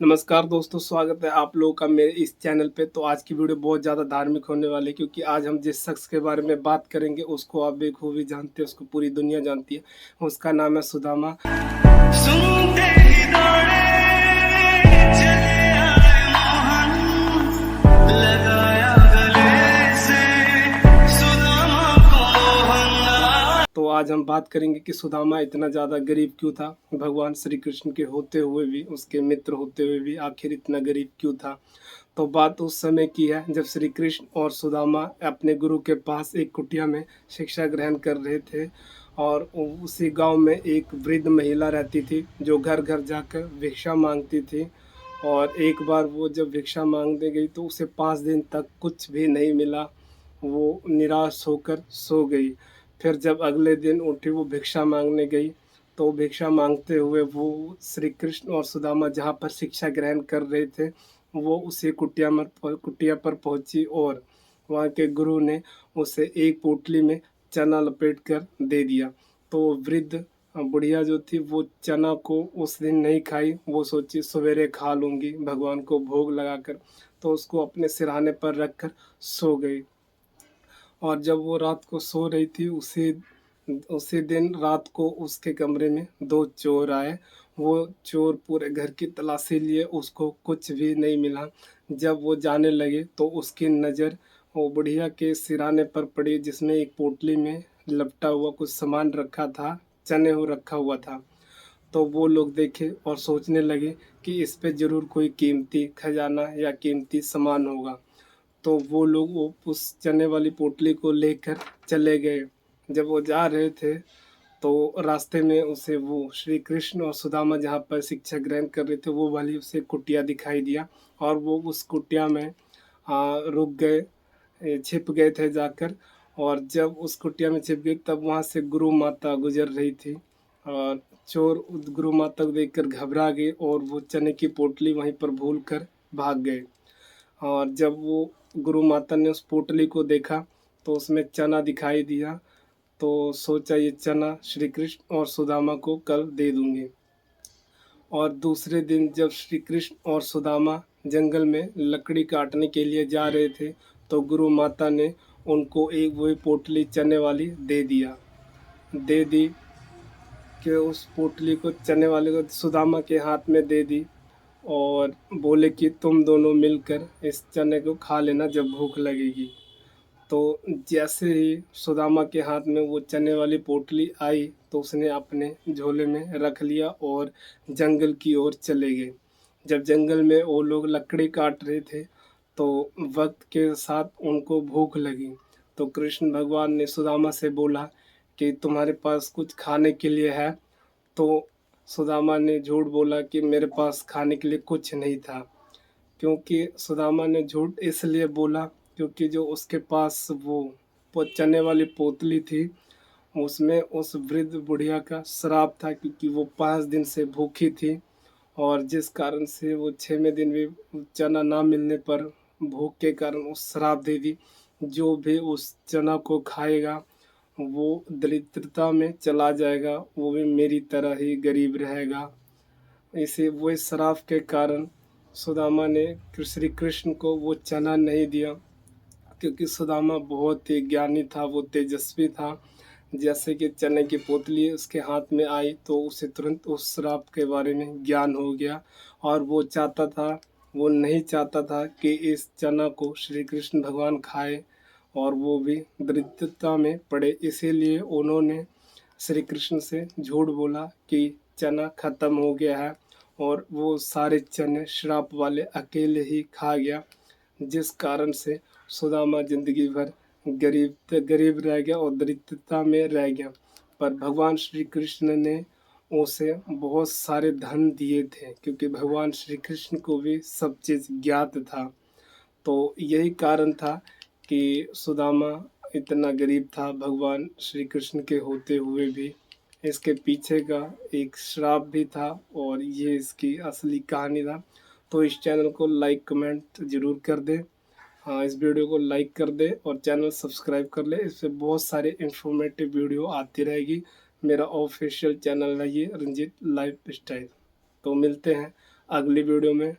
नमस्कार दोस्तों, स्वागत है आप लोगों का मेरे इस चैनल पे। तो आज की वीडियो बहुत ज़्यादा धार्मिक होने वाली है क्योंकि आज हम जिस शख्स के बारे में बात करेंगे उसको आप बेखूबी जानते हैं, उसको पूरी दुनिया जानती है। उसका नाम है सुदामा। सुनते ही दौड़े चले आए मोहन, लगाया गले से सुदामा को मोहन। तो आज हम बात करेंगे कि सुदामा इतना ज़्यादा गरीब क्यों था। भगवान श्री कृष्ण के होते हुए भी, उसके मित्र होते हुए भी आखिर इतना गरीब क्यों था। तो बात उस समय की है जब श्री कृष्ण और सुदामा अपने गुरु के पास एक कुटिया में शिक्षा ग्रहण कर रहे थे। और उसी गांव में एक वृद्ध महिला रहती थी जो घर घर जाकर भिक्षा मांगती थी। और एक बार वो जब भिक्षा मांगने गई तो उसे 5 दिन तक कुछ भी नहीं मिला। वो निराश होकर सो गई। फिर जब अगले दिन उठी, वो भिक्षा मांगने गई। तो भिक्षा मांगते हुए वो श्री कृष्ण और सुदामा जहाँ पर शिक्षा ग्रहण कर रहे थे, वो उसी कुटिया पर पहुंची और वहाँ के गुरु ने उसे एक पोटली में चना लपेट कर दे दिया। तो वृद्ध बुढ़िया जो थी वो चना को उस दिन नहीं खाई। वो सोची सवेरे खा लूँगी भगवान को भोग लगाकर। तो उसको अपने सिरहाने पर रखकर सो गई। और जब वो रात को सो रही थी, उसी उसी दिन रात को उसके कमरे में 2 चोर आए। वो चोर पूरे घर की तलाशी लिए, उसको कुछ भी नहीं मिला। जब वो जाने लगे तो उसकी नज़र वो बुढ़िया के सिरहाने पर पड़ी जिसमें एक पोटली में लपटा हुआ कुछ सामान रखा था, चने हो रखा हुआ था। तो वो लोग देखे और सोचने लगे कि इस पे ज़रूर कोई कीमती खजाना या कीमती सामान होगा। तो वो लोग वो उस चने वाली पोटली को लेकर चले गए। जब वो जा रहे थे तो रास्ते में उसे वो श्री कृष्ण और सुदामा जहाँ पर शिक्षा ग्रहण कर रहे थे वो वाली उसे कुटिया दिखाई दिया। और वो उस कुटिया में रुक गए, छिप गए थे जाकर। और जब उस कुटिया में छिप गए तब वहाँ से गुरु माता गुजर रही थी। और चोर गुरु माता को देखकर घबरा गए और वो चने की पोटली वहीं पर भूल कर भाग गए। और जब वो गुरु माता ने उस पोटली को देखा तो उसमें चना दिखाई दिया। तो सोचा ये चना श्री कृष्ण और सुदामा को कल दे दूंगी। और दूसरे दिन जब श्री कृष्ण और सुदामा जंगल में लकड़ी काटने के लिए जा रहे थे तो गुरु माता ने उनको एक वही पोटली चने वाली दे दी कि उस पोटली को चने वाले को सुदामा के हाथ में दे दी। और बोले कि तुम दोनों मिलकर इस चने को खा लेना जब भूख लगेगी। तो जैसे ही सुदामा के हाथ में वो चने वाली पोटली आई तो उसने अपने झोले में रख लिया और जंगल की ओर चले गए। जब जंगल में वो लोग लकड़ी काट रहे थे तो वक्त के साथ उनको भूख लगी। तो कृष्ण भगवान ने सुदामा से बोला कि तुम्हारे पास कुछ खाने के लिए है। तो सुदामा ने झूठ बोला कि मेरे पास खाने के लिए कुछ नहीं था। क्योंकि सुदामा ने झूठ इसलिए बोला क्योंकि जो उसके पास वो चने वाली पोतली थी उसमें उस वृद्ध बुढ़िया का श्राप था क्योंकि वो 5 दिन से भूखी थी। और जिस कारण से वो 6वें दिन भी चना ना मिलने पर भूख के कारण उस श्राप दे दी, जो भी उस चना को खाएगा वो दरिद्रता में चला जाएगा, वो भी मेरी तरह ही गरीब रहेगा। इसे वो इस श्राप के कारण सुदामा ने श्री कृष्ण को वो चना नहीं दिया क्योंकि सुदामा बहुत ही ज्ञानी था, वो तेजस्वी था। जैसे कि चने की पोतली उसके हाथ में आई तो उसे तुरंत उस श्राप के बारे में ज्ञान हो गया। और वो नहीं चाहता था कि इस चना को श्री कृष्ण भगवान खाए और वो भी दरिद्रता में पड़े। इसीलिए उन्होंने श्री कृष्ण से झूठ बोला कि चना खत्म हो गया है। और वो सारे चने श्राप वाले अकेले ही खा गया, जिस कारण से सुदामा जिंदगी भर गरीब रह गया और दरिद्रता में रह गया। पर भगवान श्री कृष्ण ने उसे बहुत सारे धन दिए थे क्योंकि भगवान श्री कृष्ण को भी सब चीज़ ज्ञात था। तो यही कारण था कि सुदामा इतना गरीब था भगवान श्री कृष्ण के होते हुए भी। इसके पीछे का एक श्राप भी था और ये इसकी असली कहानी था। तो इस चैनल को लाइक कमेंट ज़रूर कर दे। हाँ, इस वीडियो को लाइक कर दे और चैनल सब्सक्राइब कर ले। इससे बहुत सारे इन्फॉर्मेटिव वीडियो आती रहेगी। मेरा ऑफिशियल चैनल है ये रंजीत लाइफ स्टाइल। तो मिलते हैं अगली वीडियो में।